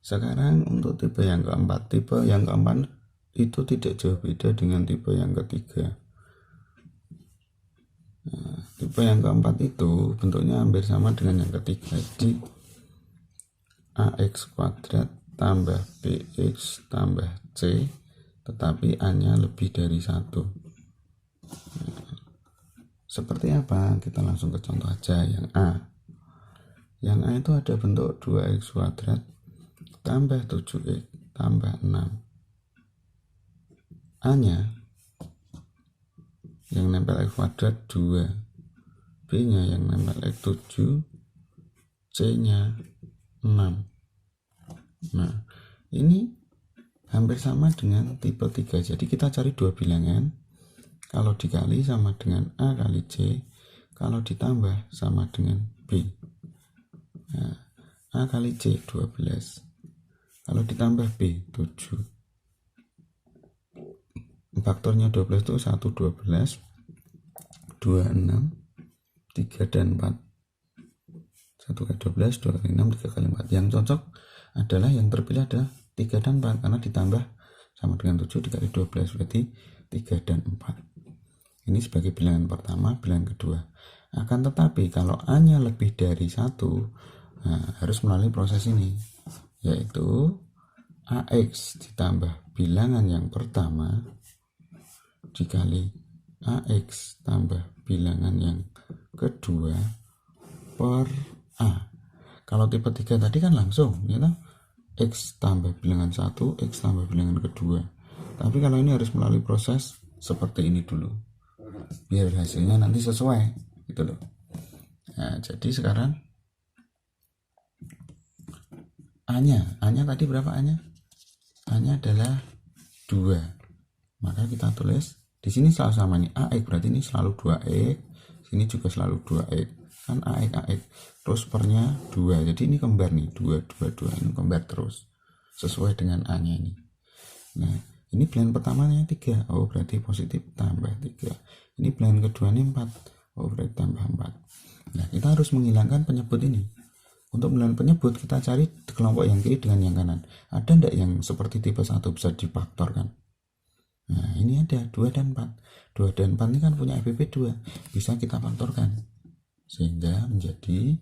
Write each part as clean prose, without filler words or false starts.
Sekarang untuk tipe yang keempat. Tipe yang keempat itu tidak jauh beda dengan tipe yang ketiga. Nah, tipe yang keempat itu bentuknya hampir sama dengan yang ketiga. Jadi AX kuadrat tambah BX tambah C, tetapi A-nya lebih dari 1. Nah, seperti apa? Kita langsung ke contoh aja yang A. Yang A itu ada bentuk 2X kuadrat tambah 7X tambah 6. A-nya yang nempel X kuadrat 2, B-nya yang nempel X 7, C-nya 6. Nah, ini hampir sama dengan tipe 3. Jadi kita cari dua bilangan. Kalau dikali sama dengan A kali C, kalau ditambah sama dengan B. Nah, A kali C 12. Kalau ditambah B 7. Faktornya 12 itu 1, 12, 2, 6, 3 dan 4. 1 kali 12, 2 kali 6, 3 kali 4. Yang cocok adalah yang terpilih adalah 3 dan 4 karena ditambah sama dengan 7 dikali 12 berarti 3 dan 4. Ini sebagai bilangan pertama, bilangan kedua. Akan tetapi kalau A-nya lebih dari 1, nah, harus melalui proses ini, yaitu AX ditambah bilangan yang pertama dikali AX tambah bilangan yang kedua per A. Kalau tipe 3 tadi kan langsung, ya toh? X tambah bilangan 1, X tambah bilangan kedua. Tapi kalau ini harus melalui proses seperti ini dulu, biar hasilnya nanti sesuai, gitu loh. Nah, jadi sekarang A-nya tadi berapa A-nya? A-nya adalah 2. Maka kita tulis di sini selalu sama nih, AX berarti ini selalu 2X, sini juga selalu 2X. Kan AX terus pernya 2. Jadi ini kembar nih, 2 ini kembar terus sesuai dengan A-nya ini. Nah, ini bilangan pertamanya 3. Oh, berarti positif tambah 3. Ini bilangan kedua ini 4. Oh, berarti tambah 4. Nah, kita harus menghilangkan penyebut ini. Untuk menghilangkan penyebut, kita cari kelompok yang kiri dengan yang kanan. Ada enggak yang seperti tipe 1 bisa difaktorkan? Nah, ini ada 2 dan 4. 2 dan 4 ini kan punya FPP 2. Bisa kita faktorkan. Sehingga menjadi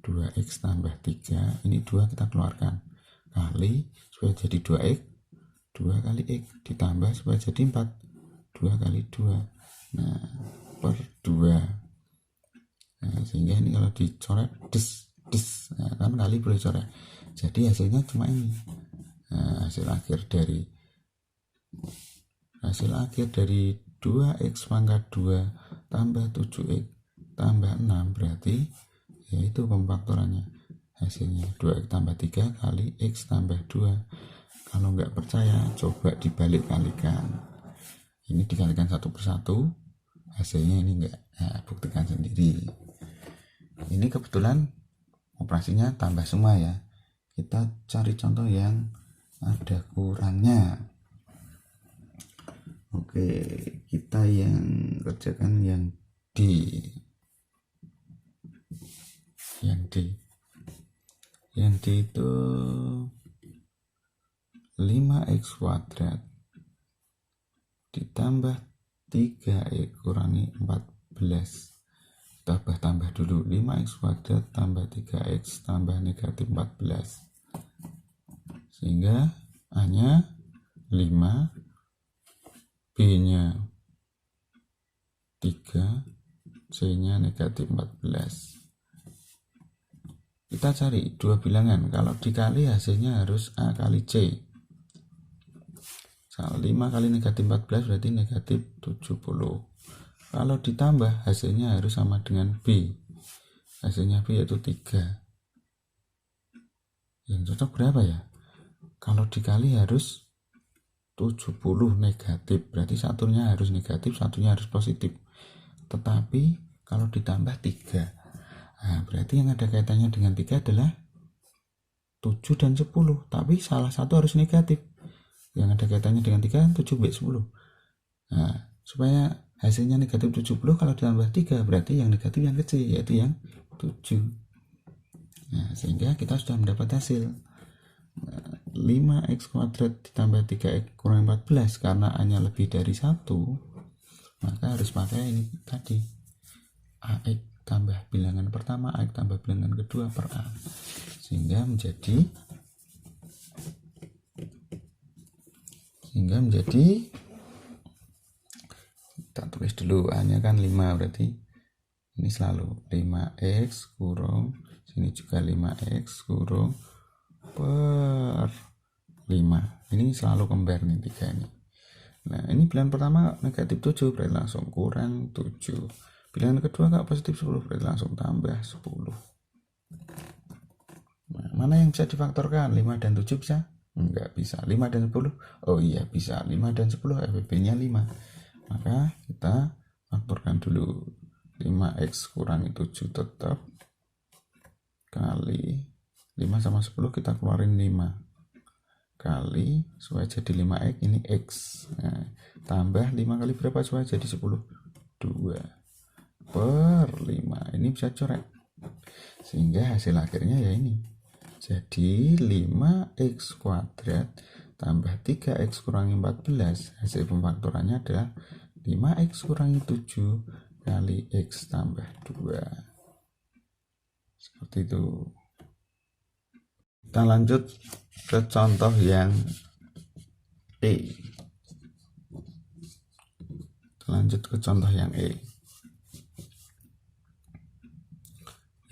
2X tambah 3. Ini 2 kita keluarkan. Kali supaya jadi 2X. 2 kali X ditambah supaya jadi 4. 2 kali 2. Nah, per 2. Nah, sehingga ini kalau dicoret des. Nah, kan kali boleh coret. Jadi hasilnya cuma ini. Nah, hasil akhir dari 2X pangkat 2 tambah 7X tambah 6 berarti yaitu pemfaktorannya. Hasilnya 2X tambah 3 kali X tambah 2. Kalau nggak percaya coba dibalik kalikan. Ini dikalikan satu persatu, hasilnya ini enggak. Nah, buktikan sendiri. Ini kebetulan operasinya tambah semua ya. Kita cari contoh yang ada kurangnya. Oke, kita yang kerjakan yang D. Yang D itu 5X kuadrat ditambah 3X kurangi 14. Tambah dulu 5X kuadrat tambah 3X tambah negatif 14. Sehingga A-nya 5, B-nya 3, C-nya negatif 14. Kita cari dua bilangan. Kalau dikali hasilnya harus A kali C. 5 kali negatif 14 berarti negatif 70. Kalau ditambah hasilnya harus sama dengan B. Hasilnya B yaitu 3. Yang cocok berapa ya? Kalau dikali harus 70 negatif. Berarti satunya harus negatif, satunya harus positif. Tetapi kalau ditambah 3. Nah, berarti yang ada kaitannya dengan 3 adalah 7 dan 10. Tapi salah satu harus negatif. Yang ada kaitannya dengan 3 7/10. Nah, supaya hasilnya negatif 70 kalau ditambah 3 berarti yang negatif yang kecil yaitu yang 7. Nah, sehingga kita sudah mendapat hasil. 5x kuadrat ditambah 3x kurang 14 karena A-nya lebih dari 1, maka harus pakai ini tadi, AX tambah bilangan pertama, AX tambah bilangan kedua per A, sehingga menjadi kita tulis dulu, A-nya kan 5, berarti ini selalu 5x kurung, sini juga 5x kurung per 5. Ini selalu kembar nih 3 ini. Nah, ini bilangan pertama negatif 7, berarti langsung kurang 7. Bilangan kedua nggak positif 10, berarti langsung tambah 10. Nah, mana yang bisa difaktorkan? 5 dan 7 bisa? Enggak bisa. 5 dan 10? Oh iya bisa. 5 dan 10 FBB-nya 5. Maka kita faktorkan dulu. 5x kurangi 7 tetap kali 5 sama 10 kita keluarin 5 kali supaya jadi 5x, ini x. Nah, tambah 5 kali berapa supaya jadi 10? 2 per 5. Ini bisa coret. Sehingga hasil akhirnya ya ini. Jadi 5x kuadrat tambah 3x kurangi 14. Hasil pemfaktorannya adalah 5x kurangi 7 kali x tambah 2. Seperti itu. Kita lanjut ke contoh yang E.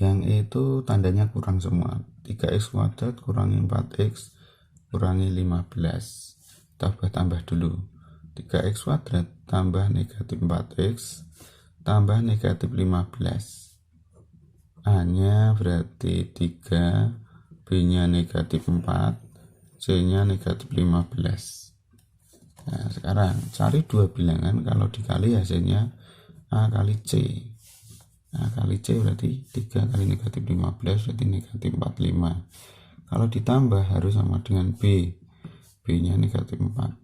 Yang E itu tandanya kurang semua. 3x kuadrat kurangi 4x kurangi 15. Tambah dulu. 3x kuadrat tambah negatif 4x tambah negatif 15. A-nya berarti 3, B-nya negatif 4, C-nya negatif 15. Nah, sekarang cari dua bilangan, kalau dikali hasilnya A kali C. A kali C berarti 3 kali negatif 15 berarti negatif 45. Kalau ditambah harus sama dengan B. B-nya negatif 4.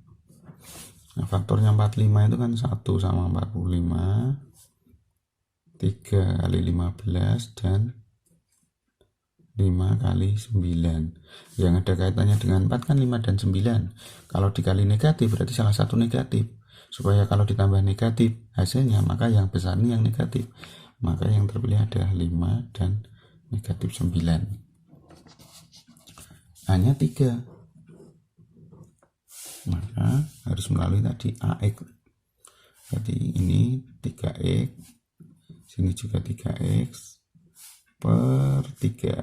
Nah, faktornya 45 itu kan 1 sama 45. 3 kali 15 dan 5 kali 9. Yang ada kaitannya dengan 4 kan 5 dan 9. Kalau dikali negatif berarti salah satu negatif. Supaya kalau ditambah negatif hasilnya, maka yang besar ini yang negatif. Maka yang terpilih adalah 5 dan negatif 9. A-nya 3. Maka harus melalui tadi AX. Jadi ini 3x, sini juga 3x per 3.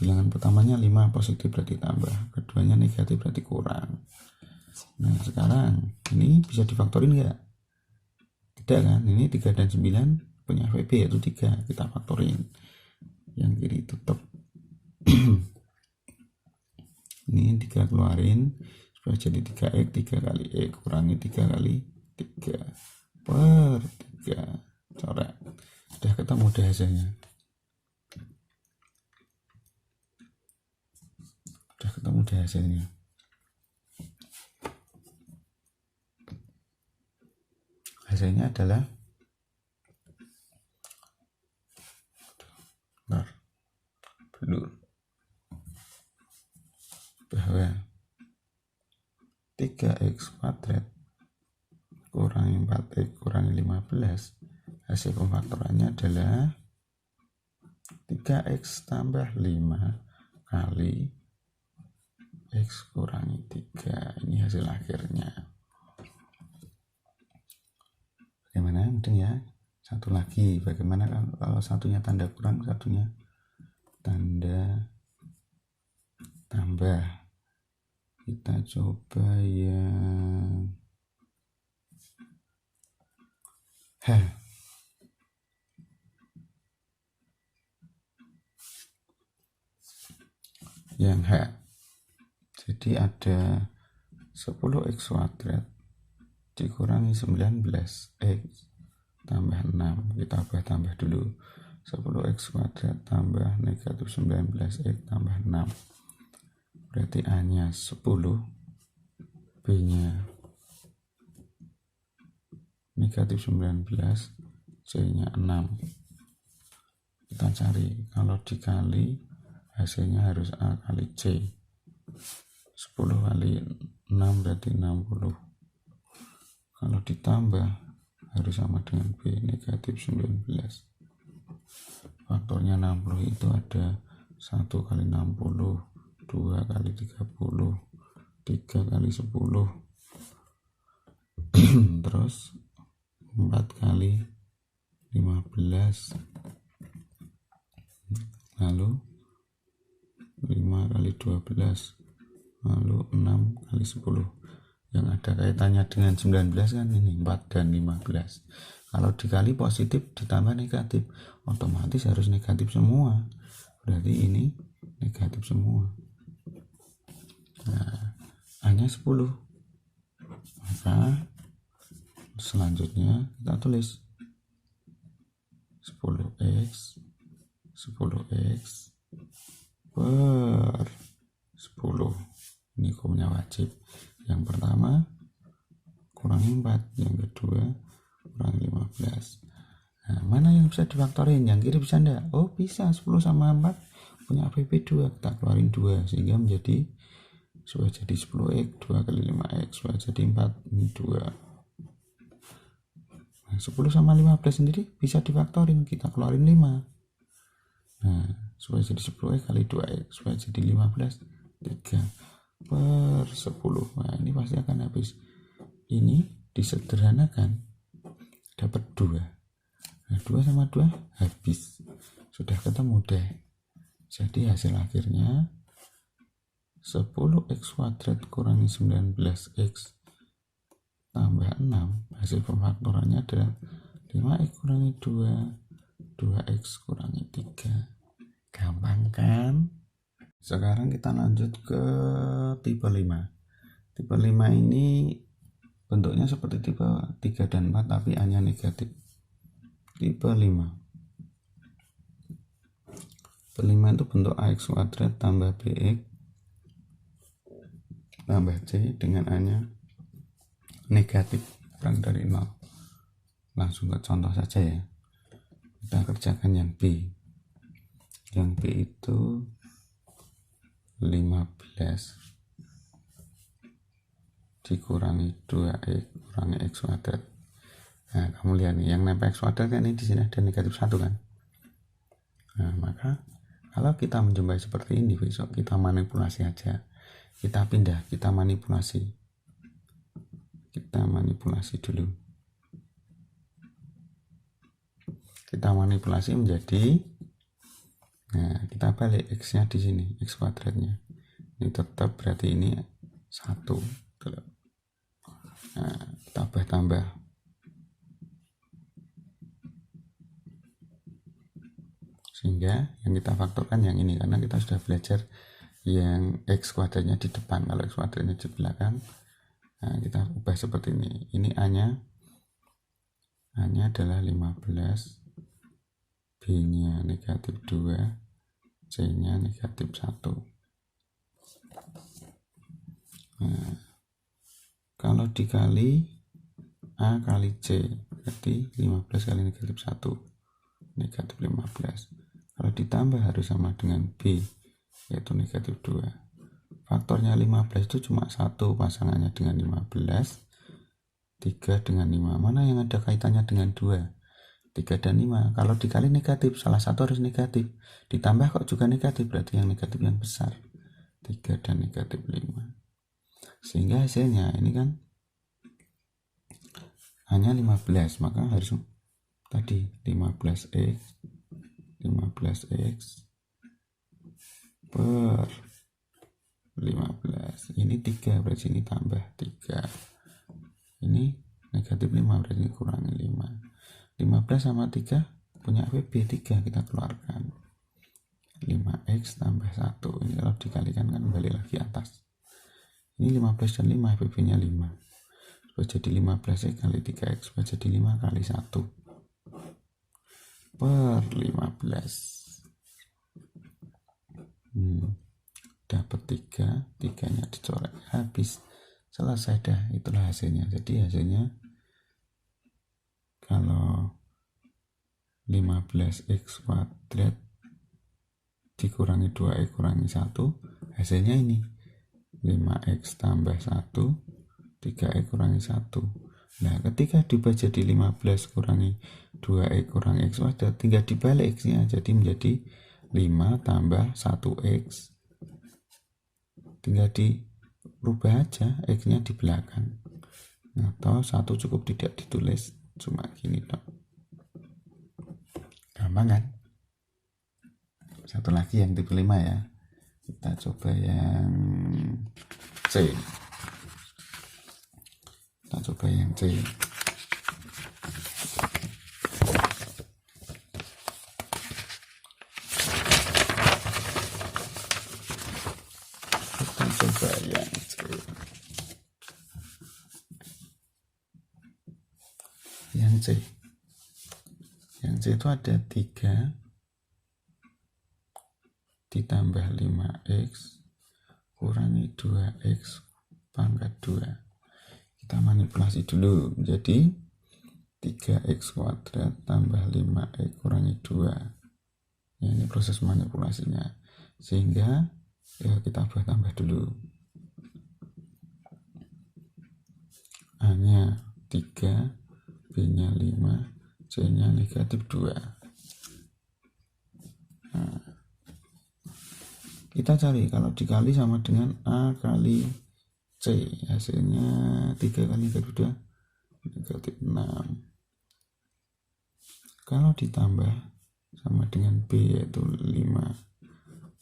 Bilangan pertamanya 5 positif berarti tambah, keduanya negatif berarti kurang. Nah, sekarang ini bisa difaktorin enggak? Tidak kan? Ini 3 dan 9 punya VB yaitu 3, kita faktorin. Yang kiri tetap ini 3 keluarin supaya jadi 3x, 3 kali x kurangi 3 kali 3 per 3. Coret. Sudah ketemu deh hasilnya. Hasilnya adalah bahwa 3x kuadrat kurangi 4x kurangi 15, hasil pemfaktorannya adalah 3x tambah 5 kali x kurangi 3. Ini hasil akhirnya. Bagaimana? Mungkin ya. Satu lagi, bagaimana kalau satunya tanda kurang, satunya tanda tambah? Kita coba yang H. Yang H. Jadi ada 10x kuadrat dikurangi 19x tambah 6. Kita tambah dulu. 10x kuadrat tambah negatif 19x tambah 6. Berarti A-nya 10, B-nya negatif 19, C-nya 6. Kita cari, kalau dikali hasilnya harus A kali C. 10 kali 6 berarti 60. Kalau ditambah harus sama dengan B, negatif 19. Faktornya 60 itu ada 1 kali 60, 2 kali 30, 3 kali 10, terus 4 kali 15, lalu 5 kali 12, lalu 6 kali 10. Yang ada kaitannya dengan 19 kan ini 4 dan 15. Kalau dikali positif ditambah negatif, otomatis harus negatif semua. Berarti ini negatif semua. Nah, A-nya 10. Maka selanjutnya kita tulis 10x per 10. Ini hukumnya wajib. Yang pertama kurangi 4, yang kedua kurangi 15. Nah, mana yang bisa difaktorin? Yang kiri bisa enggak? Oh bisa, 10 sama 4 punya APP 2, kita keluarin 2 sehingga menjadi supaya jadi 10x, 2 kali 5x, supaya jadi 4, 2. Nah, 10 sama 15 sendiri bisa difaktorin, kita keluarin 5. Nah, supaya jadi 10x kali 2x, supaya jadi 15, 3 per 10. Nah, ini pasti akan habis. Ini disederhanakan dapat 2. Nah, 2 sama 2 habis. Sudah ketemu deh. Jadi hasil akhirnya 10x kuadrat kurangi 19x tambah 6. Hasil pemfaktorannya adalah 5x kurangi 2, 2x kurangi 3. Gampang kan? Sekarang kita lanjut ke tipe 5. Tipe 5 ini bentuknya seperti tipe 3 dan 4 tapi A-nya negatif. Tipe 5. Tipe 5 itu bentuk AX kuadrat tambah BX tambah C dengan A-nya negatif kurang dari 0. Langsung ke contoh saja ya. Kita kerjakan yang B. Yang B itu 15 dikurangi 2x kurangi x kuadrat. Nah, kamu lihat nih, yang nempel x kuadrat kan ini di sini ada negatif 1 kan. Nah, maka kalau kita menjumpai seperti ini, besok kita manipulasi aja. Kita pindah, kita manipulasi dulu. Kita manipulasi menjadi, nah kita balik x-nya di sini, x kuadratnya. Ini tetap berarti ini 1. Nah, tambah. Sehingga yang kita faktorkan yang ini, karena kita sudah belajar yang x kuadratnya di depan, kalau x kuadratnya di belakang. Nah, kita ubah seperti ini. Ini A-nya adalah 15, B-nya negatif 2, C-nya negatif 1. Nah, kalau dikali A kali C, berarti 15 kali negatif 1, negatif 15. Kalau ditambah harus sama dengan B, yaitu negatif 2. Faktornya 15 itu cuma 1, pasangannya dengan 15, 3 dengan 5. Mana yang ada kaitannya dengan 2? 3 dan 5. Kalau dikali negatif, salah satu harus negatif. Ditambah kok juga negatif, berarti yang negatif yang besar. 3 dan negatif 5. Sehingga hasilnya ini kan hanya 15, maka harus tadi 15x per 15. Ini 3, berarti ini tambah 3. Ini negatif 5, berarti ini kurangi 5. 15 sama 3 punya APB 3, kita keluarkan 5x tambah 1. Ini kalau dikalikan kan kembali lagi atas. Ini 15 dan 5, APB nya 5, supaya jadi 15x kali 3x, supaya jadi 5 kali 1 per 15. Dapat 3, 3-nya dicoret, habis, selesai dah. Itulah hasilnya. Jadi hasilnya kalau 15x kuadrat dikurangi 2x kurangi 1, hasilnya ini 5x tambah 1, 3x kurangi 1. Nah, ketika diubah jadi 15 kurangi 2x kurangi x kuadrat, tinggal dibalik x-nya, jadi menjadi 5 tambah 1x. Tinggal dirubah aja x-nya di belakang. Atau 1 cukup tidak ditulis, cuma gini dong. Gampang kan? Satu lagi yang tipe 5 ya. Kita coba yang C. Kita coba yang C. Kita coba yang C. Yang C. Yang C itu ada 3 ditambah 5x kurangi 2x pangkat 2. Kita manipulasi dulu, jadi 3x kuadrat tambah 5x kurangi 2. Ya, ini proses manipulasinya, sehingga ya kita buat tambah dulu. A nya 3, B nya 5, C nya negatif 2. Nah, kita cari kalau dikali sama dengan A kali C, hasilnya 3 kali negatif 2 negatif 6. Kalau ditambah sama dengan B yaitu 5,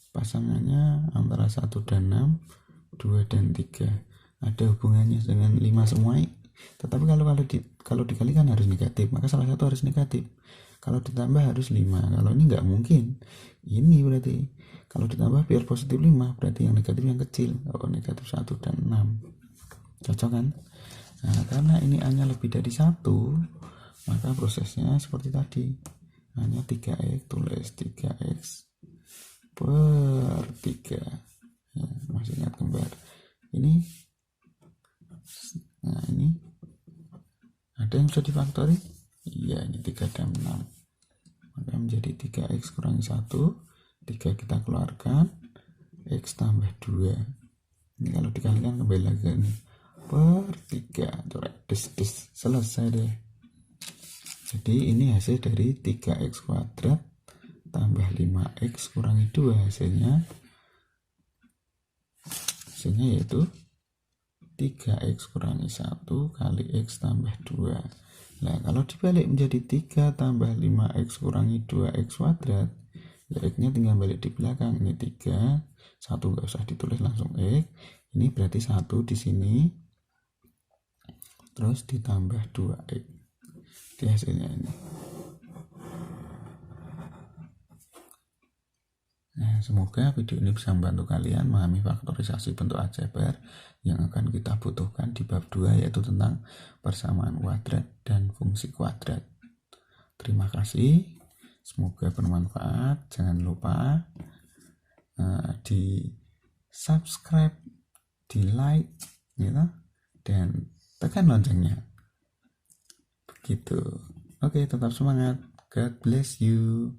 pasangannya antara 1 dan 6, 2 dan 3. Ada hubungannya dengan 5 semua. Tetapi kalau dikalikan harus negatif, maka salah satu harus negatif. Kalau ditambah harus 5. Kalau ini nggak mungkin. Ini berarti kalau ditambah biar positif 5, berarti yang negatif yang kecil. Oh, negatif 1 dan 6. Cocok kan? Nah, karena ini A-nya lebih dari 1, maka prosesnya seperti tadi. A-nya 3x, tulis 3x per 3. Ya, masih ingat kembar. Ini, nah ini ada yang bisa difaktori? Iya, ini 3 dan 6. Maka menjadi 3x kurangi 1, 3 kita keluarkan, x tambah 2. Ini kalau dikalikan kembali lagi ini per 3. Coret, selesai deh. Jadi ini hasil dari 3x kuadrat tambah 5x kurangi 2. Hasilnya yaitu 3x kurangi 1 kali x tambah 2. Nah, kalau dibalik menjadi 3 tambah 5x kurangi 2x kuadrat, ya x-nya tinggal balik di belakang. Ini 3, 1 nggak usah ditulis, langsung x. Ini berarti 1 di sini, terus ditambah 2x. Di hasilnya ini. Nah, semoga video ini bisa membantu kalian memahami faktorisasi bentuk aljabar yang akan kita butuhkan di bab 2, yaitu tentang persamaan kuadrat dan fungsi kuadrat. Terima kasih, semoga bermanfaat. Jangan lupa di subscribe, di like, gitu, dan tekan loncengnya. Begitu. Oke, tetap semangat. God bless you.